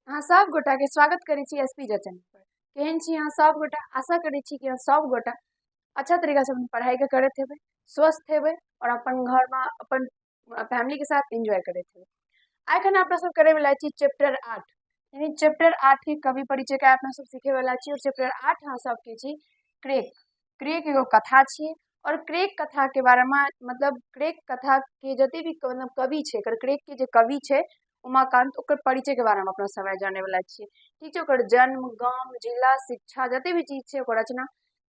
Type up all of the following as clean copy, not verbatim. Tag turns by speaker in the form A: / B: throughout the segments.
A: अहाँ सब गोटा के स्वागत करै छी एसपी जचन पर। केहन छी अहाँ सब गोटा? आशा करै छी कि अहाँ सब गोटा अच्छा तरीका से अपन पढ़ाई के करत हेबै, स्वस्थ हेबै और अपन घर में अपन फैमिली के साथ एंजॉय करत हेबै। आइ खन अपना सब करे वाला छी चैप्टर 8 यानी चैप्टर 8 के कवि परिचय का अपना सब सीखे वाला छी और चैप्टर 8 अहाँ सब के छी क्रेक। क्रेक एगो कथा छी और क्रेक कथा के बारे में मतलब क्रेक कथा के जते भी मतलब कवि छे क्रेक के जो कवि छे उमाकांत ओकर परिचय के बारे में अपना सब जाने वाला छी। ठीक है, ओकर जन्म, गांव, जिला, शिक्षा जते भी चीज छे ओकर रचना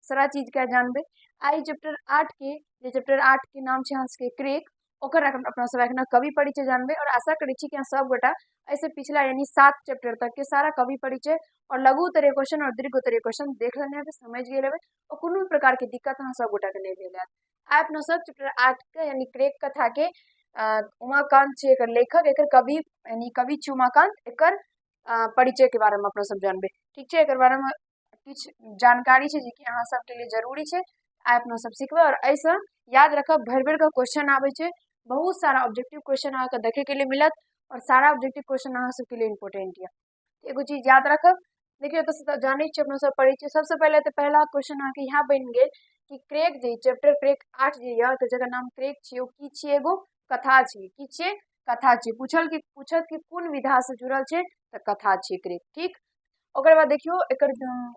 A: सारा चीज के जानबे। आई चैप्टर 8 के जे चैप्टर 8 के नाम छे अहाँ सबके क्रेक ओकर अपना सब एखन कवि परिचय जानबे और आशा करै छी कि अहाँ सब गोटा ऐसे पिछला यानी 7 चैप्टर तक के सारा कवि परिचय और लघु उत्तरीय क्वेश्चन और दीर्घ उत्तरीय क्वेश्चन देख लेने हेबे, समझ गेल हेबे और कोनो भी प्रकार के दिक्कत अहाँ सब गोटा के नहीं भेल हैत। आइ अपना सब चैप्टर 8 के यानी क्रेक कथा के उमाकांत छे एकर लेखक, एकर कवि यानी कवि छे उमाकांत, एकर परिचय के बारे में अपना सब जानबे। ठीक है, एकर बारे में कुछ जानकारी छे जे कि अहाँ सब के लिए जरूरी छे, आइ अपना सब सीखबे और ऐसा याद रखब भर भर के क्वेश्चन आवे छे, बहुत सारा ऑब्जेक्टिव क्वेश्चन अहाँ के देखे के लिए मिलत और सारा ऑब्जेक्टिव क्वेश्चन अहाँ सब के लिए इम्पोर्टेंट है। एगो चीज याद रखब, देखियो तो जाने छे अपना सब परिचय। सबसे पहले तो पहला क्वेश्चन अहाँ के यहाँ बन गेल कि क्रेक जे चैप्टर क्रेक 8 जे या तो जकर नाम क्रेक छे ओ की छे? एगो कथा छे। की छे? कथा छे। पूछत कि कौन विधा से जुड़ल छे तो कथा छे क्रेक। ठीक, ओकर बाद देखियो एकर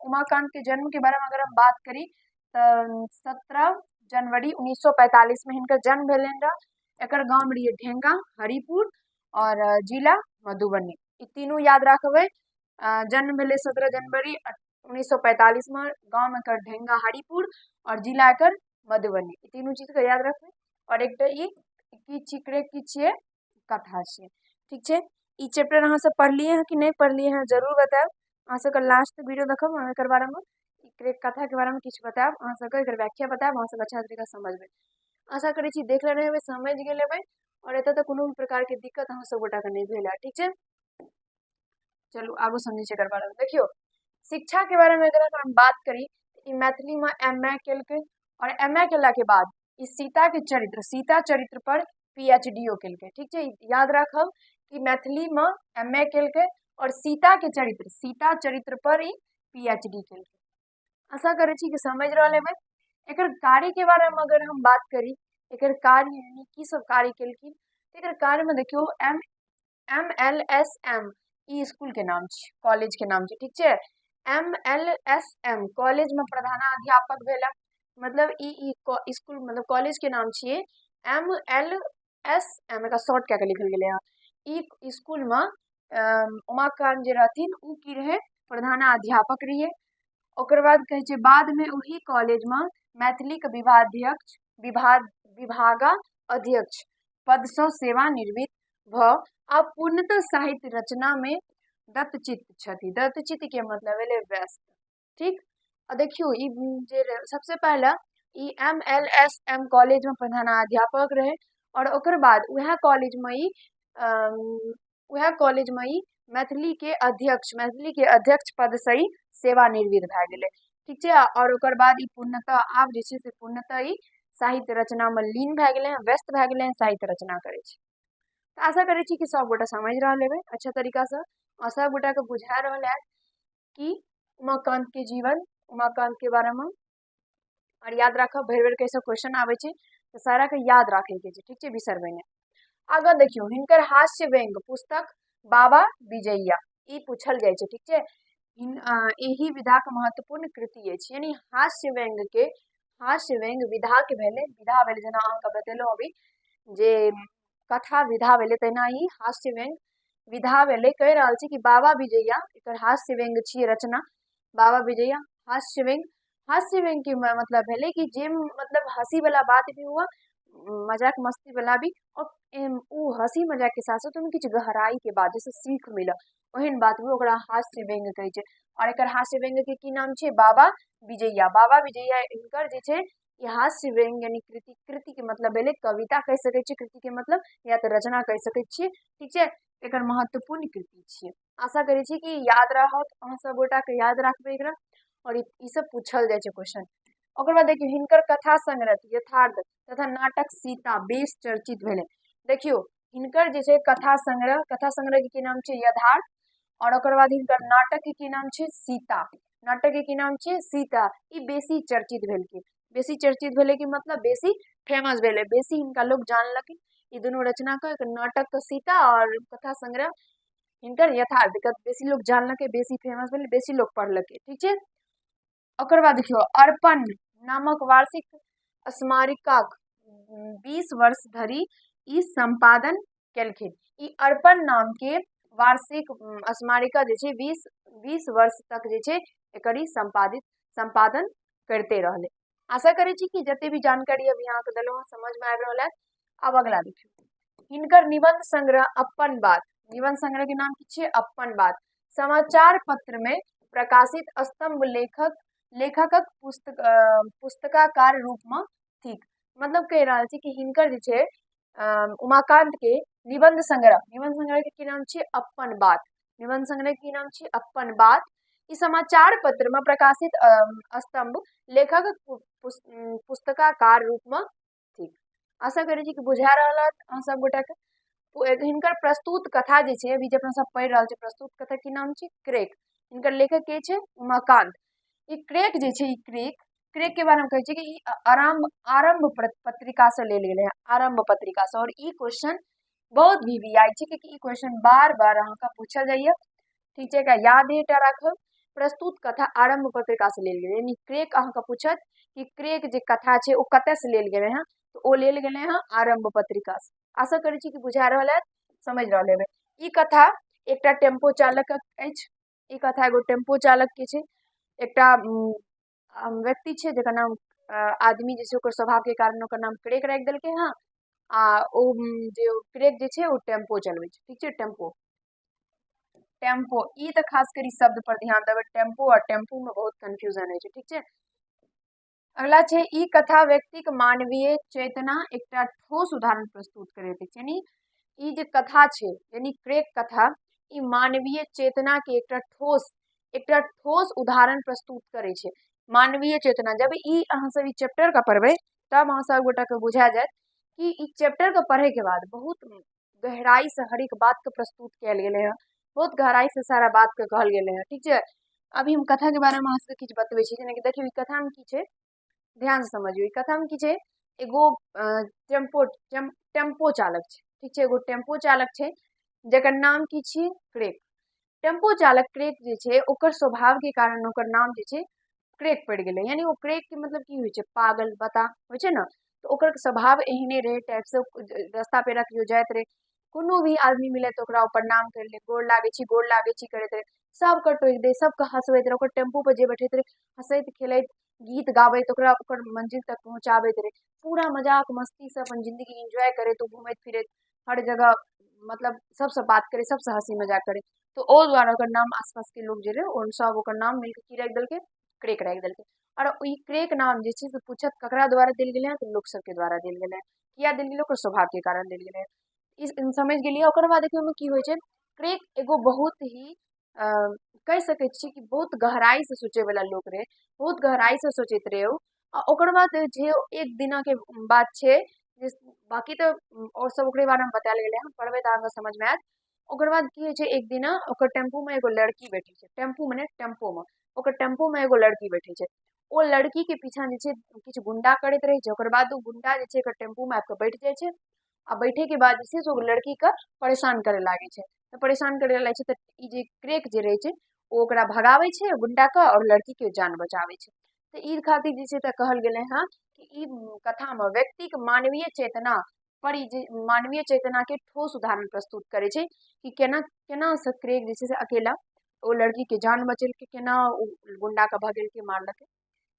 A: उमाकांत के जन्म के बारे में अगर हम बात करी तो 17 जनवरी 1945 में हिनकर जन्म भेलन रहा। एकर गांव रही ढेंगा, हरिपुर और जिला मधुबनी। ई तीनों याद रखबे। जन्म भेले 17 जनवरी 1945 में, गांव एकर ढेंगा हरिपुर और जिला एकर मधुबनी। ई तीनों चीज के याद रखबे और एकटा ई की छिकरे की छिए कथा छे। ठीक छे, ई चैप्टर अहाँ सब पढ़लिए हैं कि नहीं पढ़लिए हैं जरूर बताओ। अहाँ सबके लास्ट वीडियो देखब हम एकर बारे में क्रेक कथा के बारे में कुछ बताब, अहाँ सबके एकर व्याख्या बताब, अहाँ सब अच्छा तरीका समझबे। आशा करै छी देख लेने हेबे, समझ गेल हेबे और एतय तो कोनो भी प्रकार के दिक्कत अहाँ सब गोटा के नहीं भेल है। ठीक है, चलू आगू समझे एकर बारे में। देखियो शिक्षा के बारे में अगर हम बात करी तो मैथिली में एमए केलकै और एमए केला के बाद ई सीता चरित्र पर पीएचडीओ केलकै। ठीक है, याद रखब कि मैथिली में एमए केलकै और सीता चरित्र पर ई पीएचडी केलकै। आशा करै छी कि समझ रहल हेबै। एकर कार्य के बारे में अगर हम बात करी, एकर कार्य यानी की सब कार्य केलखिन, एकर कार्य में देखियो MLSM ई स्कूल के नाम छे, कॉलेज के नाम छे। ठीक छे, MLSM कॉलेज में प्रधानाध्यापक भेला। मतलब ई स्कूल मतलब कॉलेज के नाम छे MLSM, एका शॉर्ट क्या लिखल गेले हैं। ई स्कूल में उमाकांत जे रहथिन उ की रहे? प्रधानाध्यापक रहिए। ओकर बाद कहे छे बाद में वही कॉलेज में मैथिली के विभागा अध्यक्ष पद से सेवानिवृत्त भ आ पूर्णतः साहित्य रचना में दत्तचित्त छथि। दत्तचित्त के मतलब भेले व्यस्त। ठीक, और देखियो ई जे सबसे पहला ई MLSM कॉलेज में प्रधानाध्यापक रहे और ओकर बाद वह कॉलेज में ई मैथिली के अध्यक्ष पद से ही सेवानिवृत्त भए गेले। ठीक है, और ओकर बाद ई पूर्णतः आब जे छे से पूर्णतः ई साहित्य रचना में लीन भए गेले हैं, व्यस्त भए गेले हैं, साहित्य रचना करे छे। तो आशा करै छी कि सब गोटा समझ रहल हेबे अच्छा तरीका से और सब गोटा के बुझा रहल है कि उमाकांत के जीवन, उमाकांत के बारे में। और याद रखब भर भर के ऐसा क्वेश्चन आवे छे तो सारा के याद रखे के छे। ठीक है, बिसरबे नहीं। आगे देखियो हिनकर हास्य व्यंग पुस्तक बाबा विजैया ई पूछल जाय छे। ठीक है, यही विधा के महत्वपूर्ण कृति अछि। यानी हास्य व्यंग विधा के भेले, जना अहाँ के बतेलो अभी जे कथा विधा भेले तेना ही हास्य व्यंग विधा भेले। कह रहल छी कि बाबा विजैया एकर हास्य व्यंग छिए रचना। बाबा विजैया हास्य व्यंग के मतलब भेले कि जे मतलब हंसी वाला बात भी हुआ, मजाक मस्ती वाला भी, और उ हंसी मजाक के साथ साथ उनमें कुछ गहराई के बात जैसे सीख मिला ओहन बात भी ओकरा हास्य व्यंग कहे छे। और एकर हास्य व्यंग के की नाम छे? बाबा विजैया। बाबा विजैया इनकर जे छे ये हास्य व्यंग यानी कृति के मतलब भेले कविता कह सके छी, कृति के मतलब या तो रचना कह सके छी। ठीक है, एकर महत्वपूर्ण कृति छे। आशा करे छी कि याद रहत, अहाँ सब गोटा के याद रखबे एकरा और ई सब पूछल जाय छे क्वेश्चन। ओकर बाद देखियो हिनकर कथा संग्रह यथार्थ तथा नाटक सीता बेस चर्चित भेले। देखियो हिनकर जे छे कथा संग्रह के की नाम छे? यथार्थ और ओकर बाद हिनकर नाटक के की नाम छै सीता। नाटक के की नाम छै सीता। ई बेसी चर्चित भेल के, बेसी चर्चित भेले कि मतलब बेसी फेमस भेले, बेसी हिनका लोग जानलक। ई दुनू रचना का एक नाटक तो सीता और कथा संग्रह हिनकर यथार्थ बेसी लोग जानलक, बेसी फेमस भेले, बेसी लोग पढ़लक। ठीक है। ओकर बाद देखियो अर्पण नामक वार्षिक स्मारिका 20 वर्ष धरि ई संपादन केलखिन। ई अर्पण नाम के वार्षिक स्मारिका जे छै 20 वर्ष तक जे छै एकर ई संपादन करते रहले। आशा करे छी कि जते भी जानकारी अभी यहाँ के देलो समझ में आबि रहल है। अब अगला देखियो हिनकर निबंध संग्रह अपन बात। निबंध संग्रह के नाम की छै अपन बात। समाचार पत्र में प्रकाशित स्तंभ लेखकक पुस्तकाकार रूप में ठीक। मतलब कह रहा है कि हिनकर जे छै उमाकांत के निबंध संग्रह के नाम छै अपन बात। निबंध संग्रह के नाम छै अपन बात। ई समाचार पत्र में प्रकाशित स्तंभ लेखक पुस्तकाकार रूप में ठीक। आशा करे छी कि बुझा रहल है सब गोटा के। हिनकर प्रस्तुत कथा जे छै अभी जे अपना सब पढ़ि रहल छै प्रस्तुत कथा के नाम छै क्रेक। हिनकर लेखक के छै उमाकांत। ई क्रेक जे छै ई क्रेक के बारे में कहे छै कि आरंभ पत्रिका से लेल गेले है, आरंभ पत्रिका से। और ई क्वेश्चन बहुत वीवीआई छै कि ई क्वेश्चन बार बार अहाँका पूछल जाइए। ठीक है, याद है राखब। प्रस्तुत कथा आरंभ पत्रिका से लेल गेले, यानी क्रेक अहाँका पूछत कि क्रेक जे कथा छै ओ कते से लेल गेले हैं, तो ओ लेल गेले हैं आरंभ पत्रिका से। आशा करे छी कि बुझा रहल है, समझ रहल है। ई कथा एकटा टेम्पो चालक अछि। ई कथा एगो टेम्पो चालक के छै। एकटा व्यक्ति छै जेकर नाम आदमी जे छै ओकर स्वभाव के कारण ओकर नाम क्रेक राखि देलकै हँ। आ ओ जे क्रेक जे छै ओ टेम्पो चलबै छै। ठीक छै, टेम्पो ई तो खास कर शब्द पर ध्यान देबै। टेम्पो और टेम्पू में बहुत कंफ्यूजन है। ठीक है। अगला छै ई कथा व्यक्ति के मानवीय चेतना एकटा ठोस उदाहरण प्रस्तुत करैत अछि। यानी ई जे कथा छै यानी क्रेक कथा ई मानवीय चेतना के एकटा ठोस उदाहरण प्रस्तुत करे छै। मानवीय चेतना जब ई अहाँ सब ई चैप्टर का पढ़बै तब अहाँ सब गोटा के बुझा जायत कि ई चैप्टर के पढ़े के बाद बहुत गहराई से हर एक बात के प्रस्तुत कयल गेले है, बहुत गहराई से सारा बात के कहल गेले है। ठीक है। अभी हम कथा के बारे में अहाँ सबके किछु बतबै छी। जेना कि देखियो ई कथा में की छै, ध्यान से समझियो। ई कथा में की छै, एगो टेम्पो चालक छै। ठीक है, एगो टेम्पो चालक छै जेकर नाम की छै क्रेक। टेम्पो चालक क्रेक जे छै ओकर स्वभाव के कारण ओकर नाम जे छै क्रेक पड़ गेलै। यानी वो क्रेक के मतलब की होइ छै पागल बता होइ छै ना। तो ओकर स्वभाव एहने रहे टाइप से रास्ता पे रखियो जाइत रहे, कोनो भी आदमी मिले तो ओकरा ऊपर नाम कर ले, गोड़ लागे छी करैत रहे, सबके टोक दे, सबके हंसबैत रहे। ओकर टेम्पू पर जे बैठैत रहे हंसैत खेलैत गीत गाबैत ओकरा ओकर मंजिल तक पहुंचाबैत रहे। पूरा मजाक मस्ती से अपन जिंदगी एंजॉय करे, तो घूमैत फिरैत हर जगह मतलब सबसे बात करे, सबसे हंसी मजाक करे। तो ओ द्वारा ओकर नाम आसपास के लोग जे रहे उन सब ओकर नाम मिलके की राखि देलकै क्रेक राखि देलकै। और ई क्रेक नाम जे छै से पूछत ककरा द्वारा देल गेलै है, तो लोग सबके द्वारा देल गेलै है। किया देल गेलै, ओकर स्वभाव के कारण देल गेलै है। इस समझ गेलिए। ओकर बाद देखियो में की होइ छै, क्रेक एगो बहुत ही कह सकै छी कि बहुत गहराई से सोचे वाला लोग रहे, बहुत गहराई से सोचैत रहे ओ। आ ओकर बाद जे एक दिना के बात छै, बाकी तो और सब ओकरे बारे में बतायल गेले हैं, पढ़बै तऽ अहाँके समझ में आयत। ओकर बाद की होइ छै, एक दिना ओकर टेम्पू में एगो लड़की बैठे छै। टेम्पू मने टेम्पो में ओकर टेम्पू में एगो लड़की बैठे छै। ओ लड़की के पीछा जे छै किछु गुंडा करैत रहे छै। ओकर बाद ओ गुंडा जे छै एकर टेम्पू में आबि बैठ जाइ छै। आ बैठे के बाद जे छै ओ लड़की के परेशान करे लागे छै। तो परेशान करे लागे छै तो ई जे क्रेक जे रहे छै ओ ओकरा भगावे छै गुंडा के और लड़की के जान बचावे छै। तो ई खातिर जे छै तऽ कहल गेले हैं कि ई कथा में व्यक्ति के मानवीय चेतना पर ई जे मानवीय चेतना के ठोस उदाहरण प्रस्तुत करे छै कि केना से क्रेक जे छै से अकेला ओ लड़की के जान बचेलकै, केना गुंडा के भगेलकै मारलकै,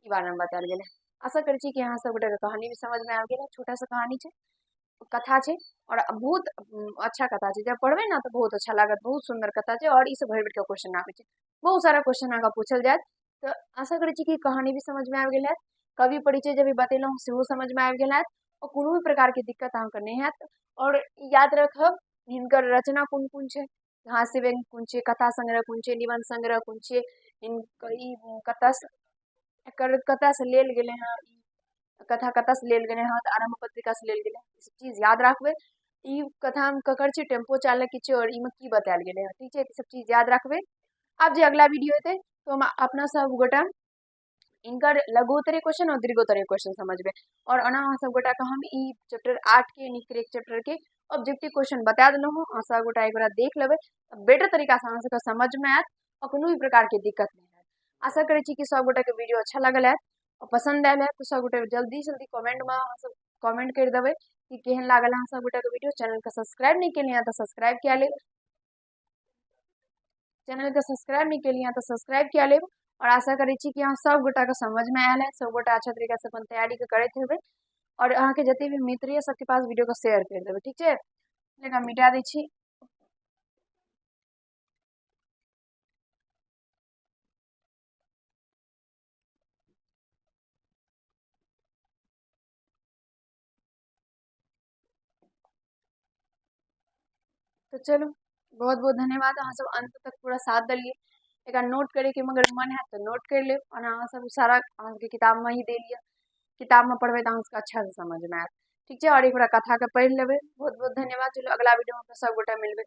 A: ई बारे में बतायल गेले। आशा करे छी कि यहाँ सब गोटे के कहानी भी समझ में आ गेल। छोटा सा कहानी छै, कथा छै और बहुत अच्छा कथा छै। जब पढ़बै ना तो बहुत अच्छा लागत, बहुत सुंदर कथा छै। और इसे भर भर के क्वेश्चन आबै छै, बहुत सारा क्वेश्चन आगे पूछल जायत। तो आशा करे छी कि कहानी भी समझ में आबि गेल हैत, कवि परिचय जब बतेलहुँ सेहो समझ में आबि गेल हैत, और कोनो भी प्रकार के दिक्कत अहाँके नहीं हैत। और याद रखब हिनकर रचना कोन कोन छै, हास्य व्यंग्य कोन छै, कथा संग्रह कोन छै, निबंध संग्रह कोन छै, कथा से लेल गेले हैं, कथा से लेल गेले हैं, आरंभ पत्रिका से लेल गेले हैं। ई सब चीज याद रखबै। ई कथा हम ककर छी टेम्पो चालक के छी और इमे की बतायल गेले है। ठीक है, सब चीज याद रखबे। अब जो अगला वीडियो हेते तो हम अपना सब गोटा इनकर लघुत्तरीय क्वेश्चन और दीर्घोत्तरीय क्वेश्चन समझबे। और अना अहाँ सब गोटा के हम ई चैप्टर 8 के यानी क्रेक चैप्टर के ऑब्जेक्टिव क्वेश्चन बता देलहुँ हूँ। अहाँ सब गोटा एक बार देख लेबै, बेटर तरीका से अहाँ सबके समझ में आयत और कोनो भी प्रकार के दिक्कत नहीं है। आशा करै छी कि सब गोटा के वीडियो अच्छा लगल है और पसंद आयल है। तो सब गोटा जल्दी जल्दी कमेंट में अहाँ सब कमेंट कर देबै कि केहन लागल अहाँ सब गोटा के वीडियो। चैनल के सब्सक्राइब नहीं केलिए तो सब्सक्राइब किया लेब, चैनल के सब्सक्राइब नहीं केलिए तो सब्सक्राइब किया लेब। और आशा करै छी कि अहाँ सब गोटा के समझ में आयल है, सब गोटा अच्छा तरीका से अपन तैयारी के करैत हेबै और अहाँ के जते भी मित्र है सबके पास वीडियो को शेयर कर देबै। ठीक है, लेकिन हम मिटा दै छी। तो चलो, बहुत बहुत धन्यवाद। अहाँ सब अंत तक पूरा साथ दिलिए। एक नोट करे के मगर मन है तो नोट कर ले, और अहाँ सब सारा अहाँ के किताब में ही दे लिया। किताब में पढ़बे तो अहाँ अच्छा से समझ में आयत। ठीक है, और एक बार कथा के पढ़ लेबै। बहुत बहुत धन्यवाद। चलो अगला वीडियो में सब गोटा मिलबे।